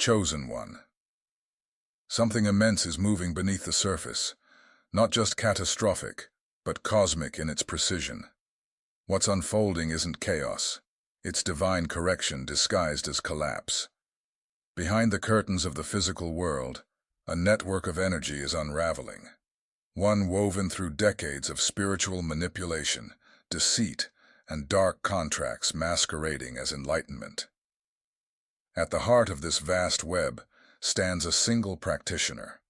Chosen One. Something immense is moving beneath the surface, not just catastrophic, but cosmic in its precision. What's unfolding isn't chaos, it's divine correction disguised as collapse. Behind the curtains of the physical world, a network of energy is unraveling, one woven through decades of spiritual manipulation, deceit, and dark contracts masquerading as enlightenment. At the heart of this vast web stands a single practitioner,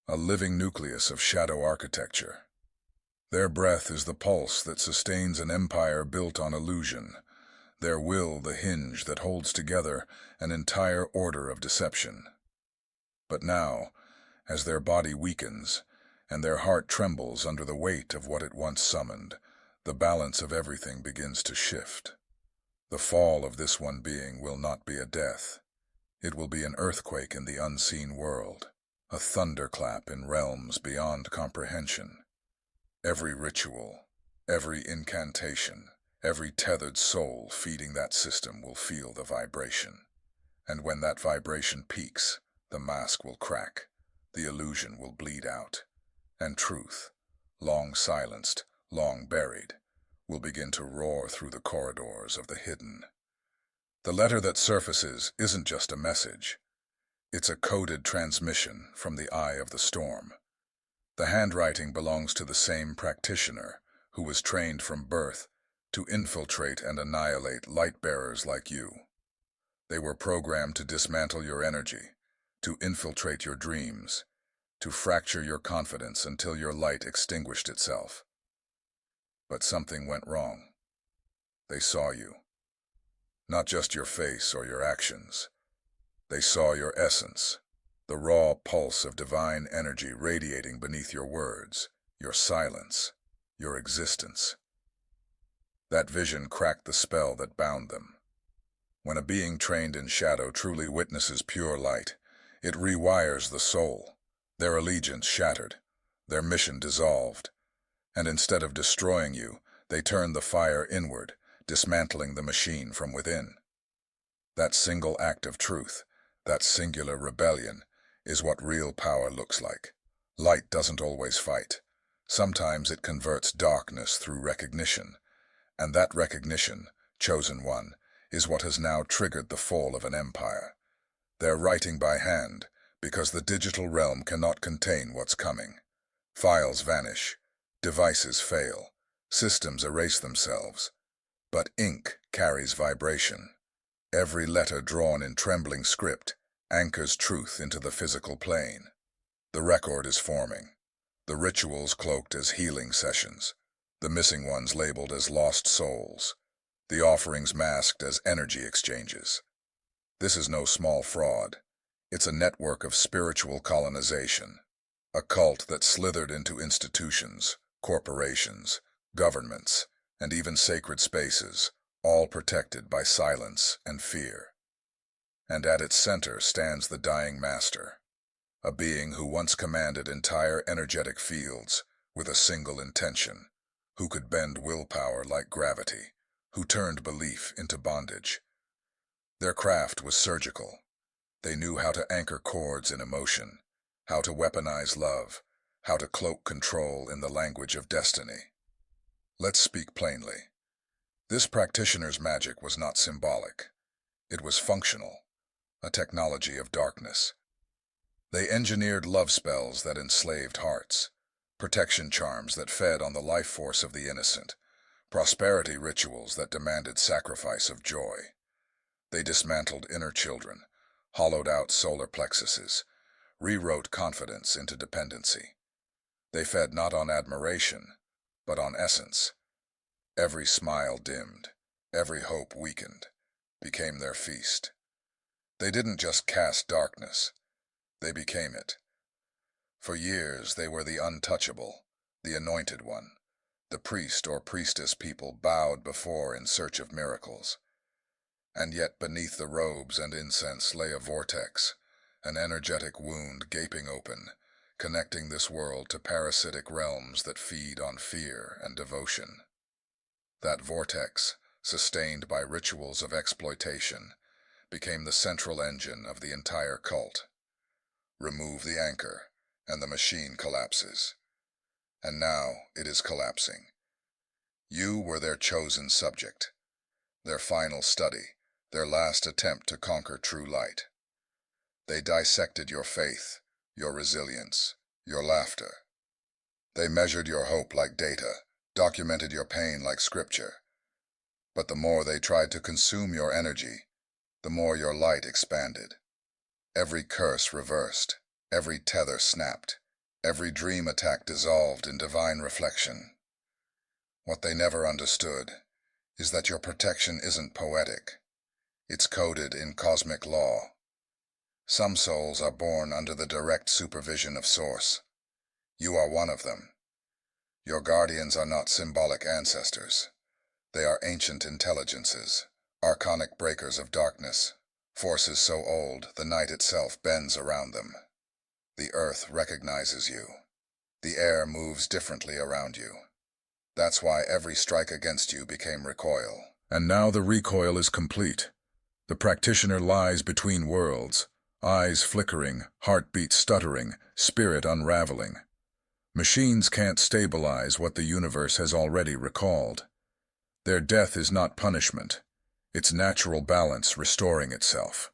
a living nucleus of shadow architecture. Their breath is the pulse that sustains an empire built on illusion, their will the hinge that holds together an entire order of deception. But now, as their body weakens, and their heart trembles under the weight of what it once summoned, the balance of everything begins to shift. The fall of this one being will not be a death. It will be an earthquake in the unseen world, a thunderclap in realms beyond comprehension. Every ritual, every incantation, every tethered soul feeding that system will feel the vibration. And when that vibration peaks, the mask will crack, the illusion will bleed out, and truth, long silenced, long buried, will begin to roar through the corridors of the hidden. The letter that surfaces isn't just a message. It's a coded transmission from the eye of the storm. The handwriting belongs to the same practitioner who was trained from birth to infiltrate and annihilate light-bearers like you. They were programmed to dismantle your energy, to infiltrate your dreams, to fracture your confidence until your light extinguished itself. But something went wrong. They saw you. Not just your face or your actions. They saw your essence, the raw pulse of divine energy radiating beneath your words, your silence, your existence. That vision cracked the spell that bound them. When a being trained in shadow truly witnesses pure light, it rewires the soul, their allegiance shattered, their mission dissolved, and instead of destroying you, they turn the fire inward, dismantling the machine from within. That single act of truth, that singular rebellion, is what real power looks like. Light doesn't always fight. Sometimes it converts darkness through recognition, and that recognition, chosen one, is what has now triggered the fall of an empire. They're writing by hand, because the digital realm cannot contain what's coming. Files vanish, devices fail, systems erase themselves. But ink carries vibration. Every letter drawn in trembling script anchors truth into the physical plane. The record is forming, the rituals cloaked as healing sessions, the missing ones labeled as lost souls, the offerings masked as energy exchanges. This is no small fraud. It's a network of spiritual colonization, a cult that slithered into institutions, corporations, governments, and even sacred spaces, all protected by silence and fear. And at its center stands the dying master, a being who once commanded entire energetic fields with a single intention, who could bend willpower like gravity, who turned belief into bondage. Their craft was surgical. They knew how to anchor chords in emotion, how to weaponize love, how to cloak control in the language of destiny. Let's speak plainly. This practitioner's magic was not symbolic. It was functional, a technology of darkness. They engineered love spells that enslaved hearts, protection charms that fed on the life force of the innocent, prosperity rituals that demanded sacrifice of joy. They dismantled inner children, hollowed out solar plexuses, rewrote confidence into dependency. They fed not on admiration, but on essence. Every smile dimmed, every hope weakened, became their feast. They didn't just cast darkness, they became it. For years they were the untouchable, the anointed one, the priest or priestess people bowed before in search of miracles. And yet beneath the robes and incense lay a vortex, an energetic wound gaping open, connecting this world to parasitic realms that feed on fear and devotion. That vortex, sustained by rituals of exploitation, became the central engine of the entire cult. Remove the anchor, and the machine collapses. And now it is collapsing. You were their chosen subject, their final study, their last attempt to conquer true light. They dissected your faith, your resilience, your laughter. They measured your hope like data, documented your pain like scripture. But the more they tried to consume your energy, the more your light expanded. Every curse reversed, every tether snapped, every dream attack dissolved in divine reflection. What they never understood is that your protection isn't poetic. It's coded in cosmic law. Some souls are born under the direct supervision of Source. You are one of them. Your guardians are not symbolic ancestors. They are ancient intelligences, archonic breakers of darkness, forces so old the night itself bends around them. The earth recognizes you. The air moves differently around you. That's why every strike against you became recoil. And now the recoil is complete. The practitioner lies between worlds, eyes flickering, heartbeat stuttering, spirit unraveling. Machines can't stabilize what the universe has already recalled. Their death is not punishment. It's natural balance restoring itself.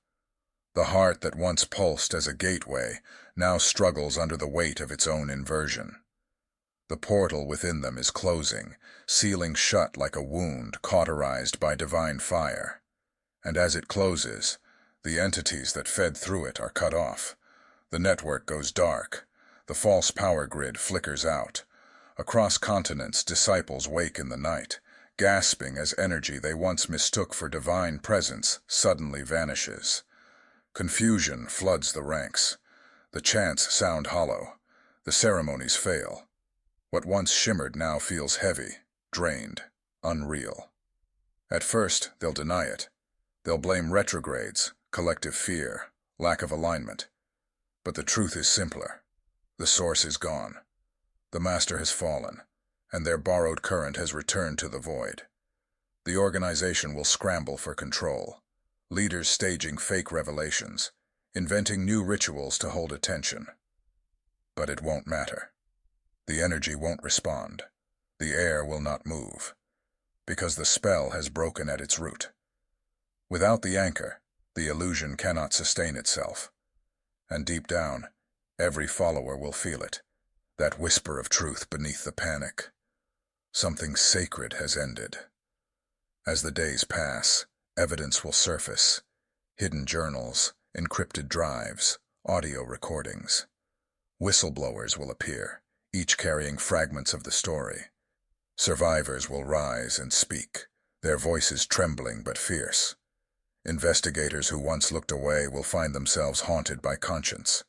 The heart that once pulsed as a gateway now struggles under the weight of its own inversion. The portal within them is closing, sealing shut like a wound cauterized by divine fire. And as it closes, the entities that fed through it are cut off. The network goes dark. The false power grid flickers out. Across continents, disciples wake in the night, gasping as energy they once mistook for divine presence suddenly vanishes. Confusion floods the ranks. The chants sound hollow. The ceremonies fail. What once shimmered now feels heavy, drained, unreal. At first, they'll deny it. They'll blame retrogrades, collective fear, lack of alignment. But the truth is simpler. The source is gone. The master has fallen, and their borrowed current has returned to the void. The organization will scramble for control. Leaders staging fake revelations, inventing new rituals to hold attention. But it won't matter. The energy won't respond. The air will not move, because the spell has broken at its root. Without the anchor, the illusion cannot sustain itself. And deep down, every follower will feel it, that whisper of truth beneath the panic. Something sacred has ended. As the days pass, evidence will surface. Hidden journals, encrypted drives, audio recordings. Whistleblowers will appear, each carrying fragments of the story. Survivors will rise and speak, their voices trembling but fierce. Investigators who once looked away will find themselves haunted by conscience.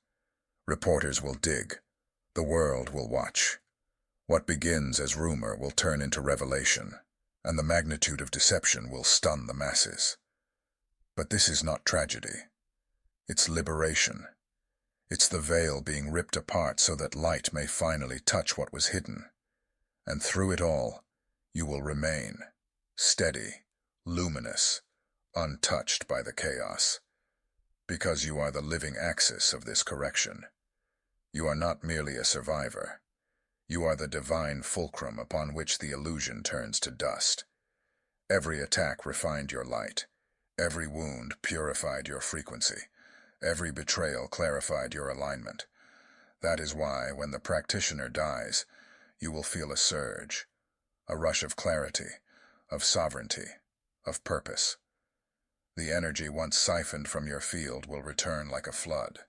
Reporters will dig. The world will watch. What begins as rumor will turn into revelation, and the magnitude of deception will stun the masses. But this is not tragedy. It's liberation. It's the veil being ripped apart so that light may finally touch what was hidden. And through it all, you will remain, steady, luminous, untouched by the chaos. Because you are the living axis of this correction. You are not merely a survivor. You are the divine fulcrum upon which the illusion turns to dust. Every attack refined your light. Every wound purified your frequency. Every betrayal clarified your alignment. That is why, when the practitioner dies, you will feel a surge, a rush of clarity, of sovereignty, of purpose. The energy once siphoned from your field will return like a flood.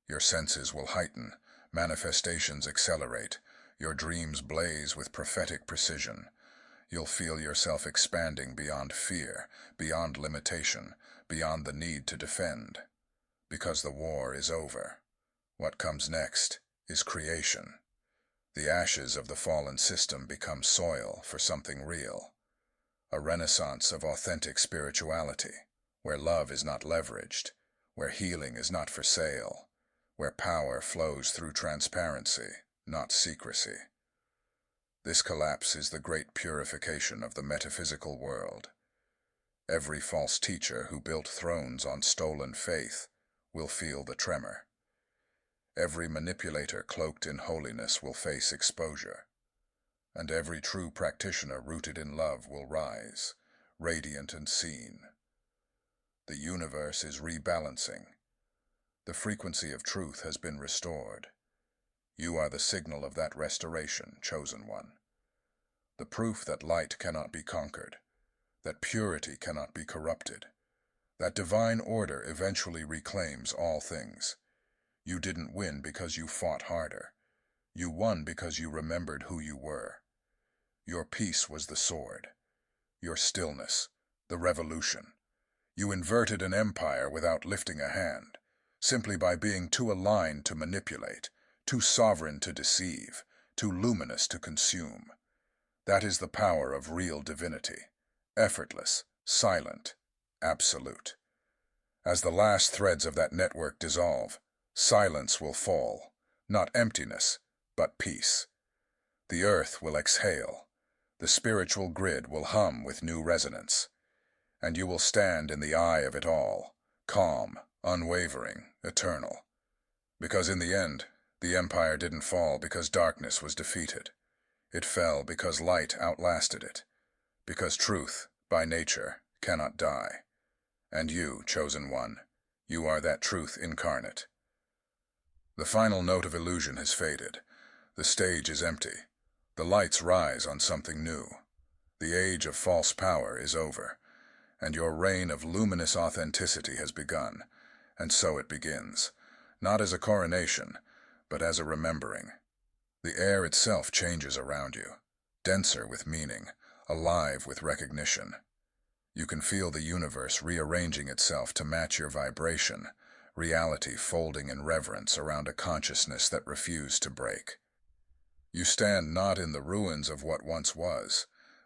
Your senses will heighten, manifestations accelerate, your dreams blaze with prophetic precision. You'll feel yourself expanding beyond fear, beyond limitation, beyond the need to defend. Because the war is over. What comes next is creation. The ashes of the fallen system become soil for something real. A renaissance of authentic spirituality, where love is not leveraged, where healing is not for sale, where power flows through transparency, not secrecy. This collapse is the great purification of the metaphysical world. Every false teacher who built thrones on stolen faith will feel the tremor. Every manipulator cloaked in holiness will face exposure. And every true practitioner rooted in love will rise, radiant and seen. The universe is rebalancing. The frequency of truth has been restored. You are the signal of that restoration, chosen one. The proof that light cannot be conquered, that purity cannot be corrupted, that divine order eventually reclaims all things. You didn't win because you fought harder. You won because you remembered who you were. Your peace was the sword. Your stillness, the revolution. You inverted an empire without lifting a hand, simply by being too aligned to manipulate, too sovereign to deceive, too luminous to consume. That is the power of real divinity. Effortless, silent, absolute. As the last threads of that network dissolve, silence will fall, not emptiness, but peace. The earth will exhale. The spiritual grid will hum with new resonance. And you will stand in the eye of it all, calm, unwavering, eternal. Because in the end, the empire didn't fall because darkness was defeated. It fell because light outlasted it. Because truth, by nature, cannot die. And you, chosen one, you are that truth incarnate. The final note of illusion has faded. The stage is empty. The lights rise on something new. The age of false power is over, and your reign of luminous authenticity has begun. And so it begins, not as a coronation, but as a remembering. The air itself changes around you, denser with meaning, alive with recognition. You can feel the universe rearranging itself to match your vibration, reality folding in reverence around a consciousness that refused to break. You stand not in the ruins of what once was,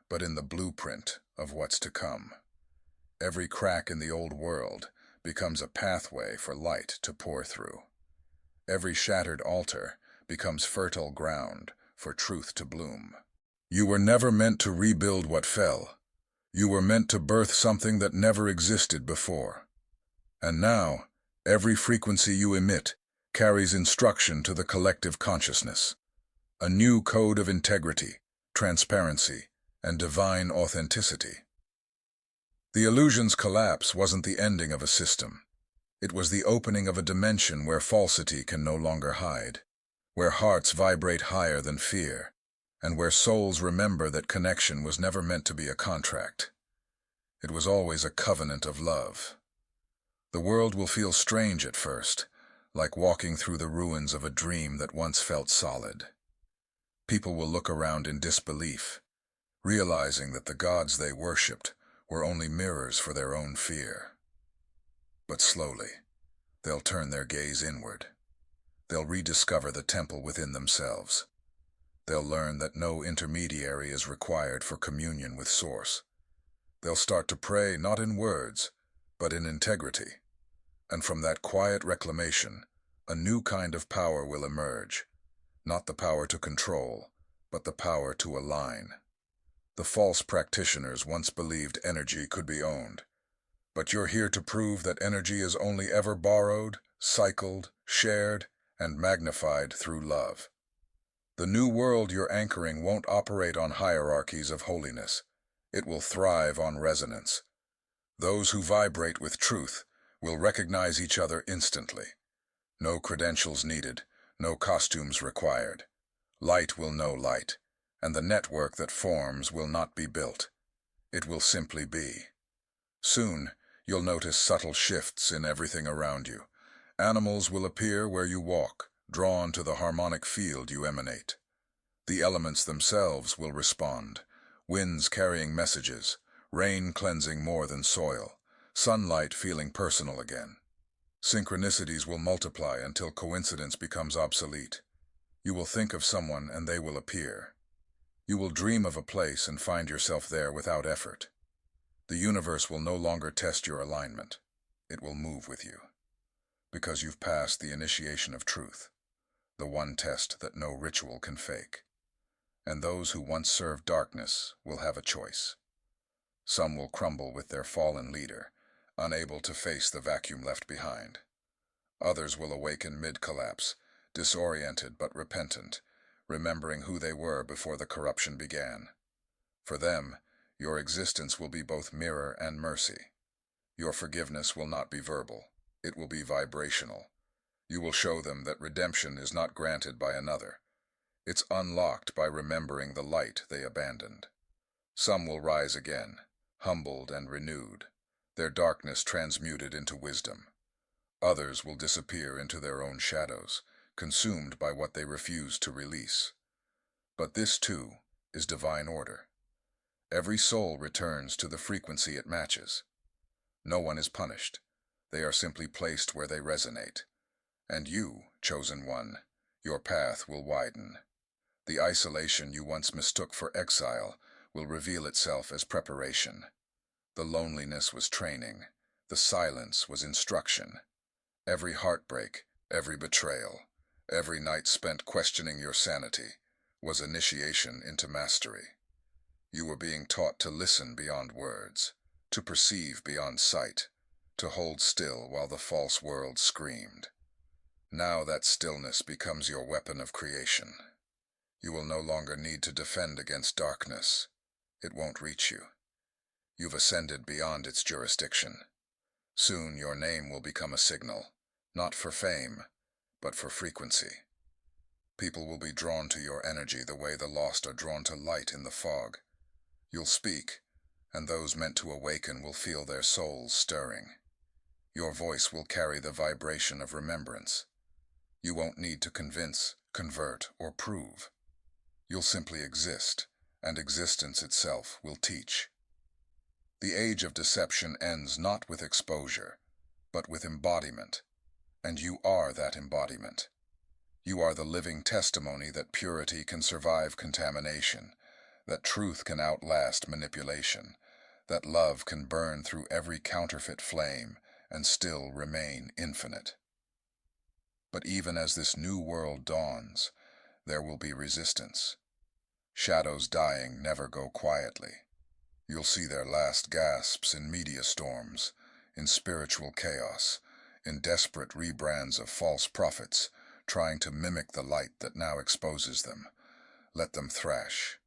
but in the blueprint of what's to come. Every crack in the old world becomes a pathway for light to pour through. Every shattered altar becomes fertile ground for truth to bloom. You were never meant to rebuild what fell. You were meant to birth something that never existed before. And now, every frequency you emit carries instruction to the collective consciousness. A new code of integrity, transparency, and divine authenticity. The illusion's collapse wasn't the ending of a system. It was the opening of a dimension where falsity can no longer hide, where hearts vibrate higher than fear, and where souls remember that connection was never meant to be a contract. It was always a covenant of love. The world will feel strange at first, like walking through the ruins of a dream that once felt solid. People will look around in disbelief, realizing that the gods they worshipped were only mirrors for their own fear. But slowly, they'll turn their gaze inward. They'll rediscover the temple within themselves. They'll learn that no intermediary is required for communion with Source. They'll start to pray not in words, but in integrity. And from that quiet reclamation, a new kind of power will emerge. Not the power to control, but the power to align. The false practitioners once believed energy could be owned. But you're here to prove that energy is only ever borrowed, cycled, shared, and magnified through love. The new world you're anchoring won't operate on hierarchies of holiness. It will thrive on resonance. Those who vibrate with truth will recognize each other instantly. No credentials needed, no costumes required. Light will know light, and the network that forms will not be built. It will simply be. Soon, you'll notice subtle shifts in everything around you. Animals will appear where you walk, drawn to the harmonic field you emanate. The elements themselves will respond, winds carrying messages, rain cleansing more than soil, sunlight feeling personal again. Synchronicities will multiply until coincidence becomes obsolete. You will think of someone and they will appear. You will dream of a place and find yourself there without effort. The universe will no longer test your alignment. It will move with you. Because you've passed the initiation of truth, the one test that no ritual can fake. And those who once served darkness will have a choice. Some will crumble with their fallen leader, unable to face the vacuum left behind. Others will awaken mid-collapse, disoriented but repentant, remembering who they were before the corruption began. For them, your existence will be both mirror and mercy. Your forgiveness will not be verbal, it will be vibrational. You will show them that redemption is not granted by another. It's unlocked by remembering the light they abandoned. Some will rise again, humbled and renewed, their darkness transmuted into wisdom. Others will disappear into their own shadows, consumed by what they refuse to release. But this, too, is divine order. Every soul returns to the frequency it matches. No one is punished. They are simply placed where they resonate. And you, chosen one, your path will widen. The isolation you once mistook for exile will reveal itself as preparation. The loneliness was training. The silence was instruction. Every heartbreak, every betrayal, every night spent questioning your sanity was initiation into mastery. You were being taught to listen beyond words, to perceive beyond sight, to hold still while the false world screamed. Now that stillness becomes your weapon of creation. You will no longer need to defend against darkness. It won't reach you. You've ascended beyond its jurisdiction. Soon your name will become a signal, not for fame, but for frequency. People will be drawn to your energy the way the lost are drawn to light in the fog. You'll speak, and those meant to awaken will feel their souls stirring. Your voice will carry the vibration of remembrance. You won't need to convince, convert, or prove. You'll simply exist, and existence itself will teach. The age of deception ends not with exposure, but with embodiment, and you are that embodiment. You are the living testimony that purity can survive contamination, that truth can outlast manipulation, that love can burn through every counterfeit flame and still remain infinite. But even as this new world dawns, there will be resistance. Shadows dying never go quietly. You'll see their last gasps in media storms, in spiritual chaos, in desperate rebrands of false prophets, trying to mimic the light that now exposes them. Let them thrash.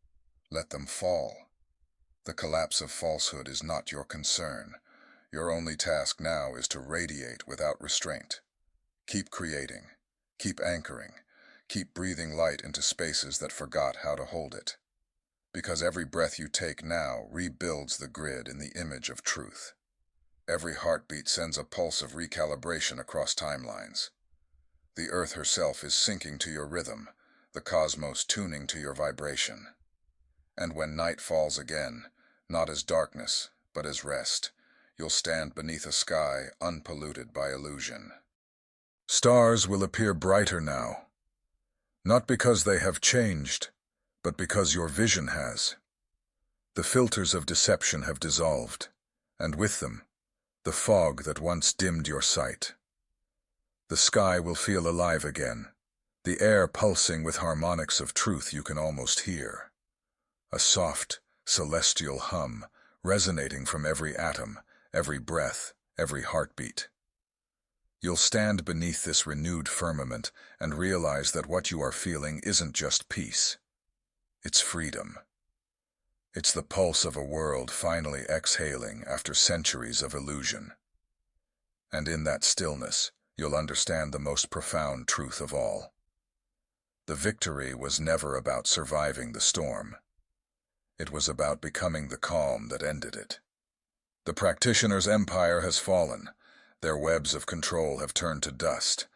Let them fall. The collapse of falsehood is not your concern. Your only task now is to radiate without restraint. Keep creating. Keep anchoring. Keep breathing light into spaces that forgot how to hold it. Because every breath you take now rebuilds the grid in the image of truth. Every heartbeat sends a pulse of recalibration across timelines. The earth herself is syncing to your rhythm, the cosmos tuning to your vibration. And when night falls again, not as darkness, but as rest, you'll stand beneath a sky unpolluted by illusion. Stars will appear brighter now, not because they have changed, but because your vision has. The filters of deception have dissolved, and with them, the fog that once dimmed your sight. The sky will feel alive again, the air pulsing with harmonics of truth you can almost hear. A soft, celestial hum resonating from every atom, every breath, every heartbeat. You'll stand beneath this renewed firmament and realize that what you are feeling isn't just peace. It's freedom. It's the pulse of a world finally exhaling after centuries of illusion. And in that stillness, you'll understand the most profound truth of all. The victory was never about surviving the storm. It was about becoming the calm that ended it. The practitioner's empire has fallen. Their webs of control have turned to dust.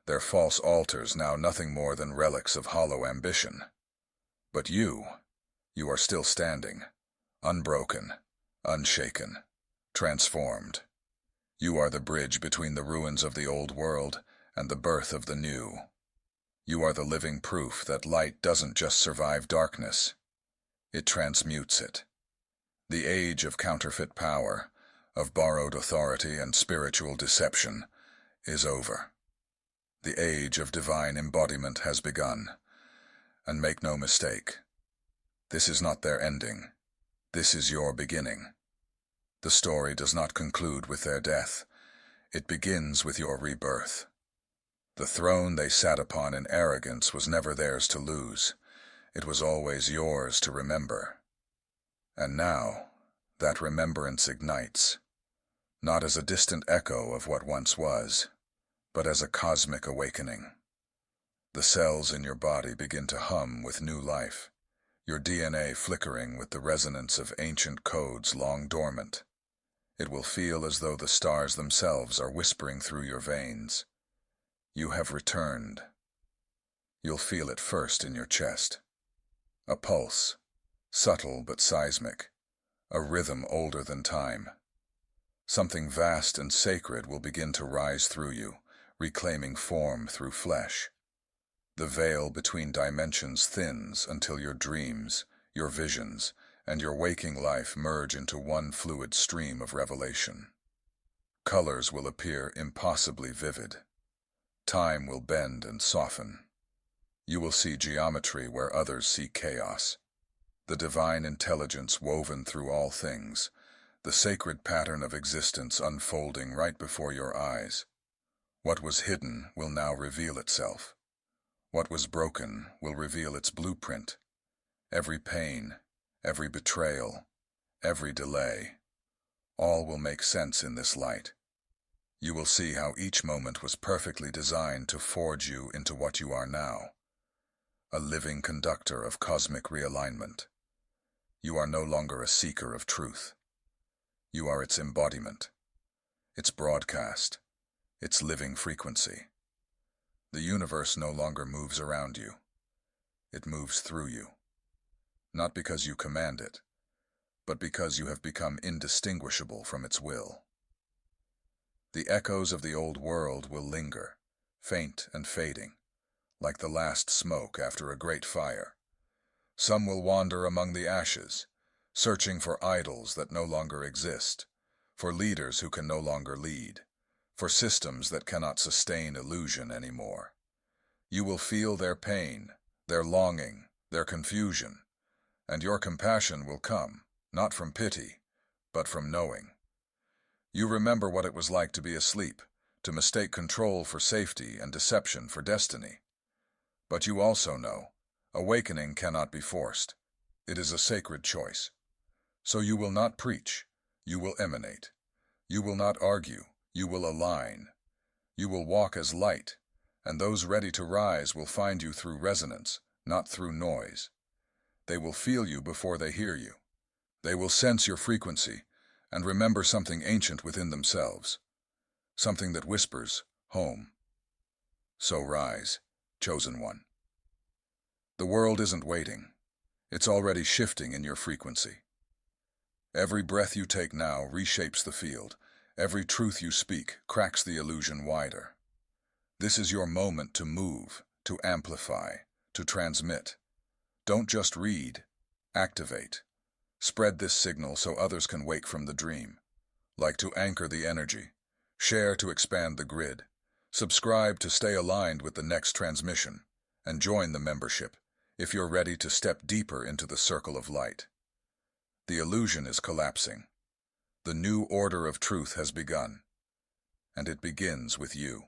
Their false altars now nothing more than relics of hollow ambition. But you are still standing, unbroken, unshaken, transformed. You are the bridge between the ruins of the old world and the birth of the new. You are the living proof that light doesn't just survive darkness. It transmutes it. The age of counterfeit power, of borrowed authority and spiritual deception, is over. The age of divine embodiment has begun. And make no mistake, this is not their ending. This is your beginning. The story does not conclude with their death. It begins with your rebirth. The throne they sat upon in arrogance was never theirs to lose. It was always yours to remember. And now, that remembrance ignites, not as a distant echo of what once was, but as a cosmic awakening. The cells in your body begin to hum with new life, your DNA flickering with the resonance of ancient codes long dormant. It will feel as though the stars themselves are whispering through your veins. You have returned. You'll feel it first in your chest. A pulse, subtle but seismic, a rhythm older than time. Something vast and sacred will begin to rise through you, reclaiming form through flesh. The veil between dimensions thins until your dreams, your visions, and your waking life merge into one fluid stream of revelation. Colors will appear impossibly vivid. Time will bend and soften. You will see geometry where others see chaos. The divine intelligence woven through all things, the sacred pattern of existence unfolding right before your eyes. What was hidden will now reveal itself. What was broken will reveal its blueprint. Every pain, every betrayal, every delay, all will make sense in this light. You will see how each moment was perfectly designed to forge you into what you are now, a living conductor of cosmic realignment. You are no longer a seeker of truth. You are its embodiment, its broadcast, its living frequency. The universe no longer moves around you. It moves through you. Not because you command it, but because you have become indistinguishable from its will. The echoes of the old world will linger, faint and fading, like the last smoke after a great fire. Some will wander among the ashes, searching for idols that no longer exist, for leaders who can no longer lead, for systems that cannot sustain illusion anymore. You will feel their pain, their longing, their confusion, and your compassion will come, not from pity, but from knowing. You remember what it was like to be asleep, to mistake control for safety and deception for destiny. But you also know, awakening cannot be forced. It is a sacred choice. So you will not preach, you will emanate. You will not argue, you will align. You will walk as light, and those ready to rise will find you through resonance, not through noise. They will feel you before they hear you. They will sense your frequency and remember something ancient within themselves, something that whispers, home. So rise, chosen one. The world isn't waiting. It's already shifting in your frequency. Every breath you take now reshapes the field. Every truth you speak cracks the illusion wider. This is your moment to move, to amplify, to transmit. Don't just read, activate. Spread this signal so others can wake from the dream. Like to anchor the energy, share to expand the grid, subscribe to stay aligned with the next transmission, and join the membership if you're ready to step deeper into the circle of light. The illusion is collapsing. The new order of truth has begun, and it begins with you.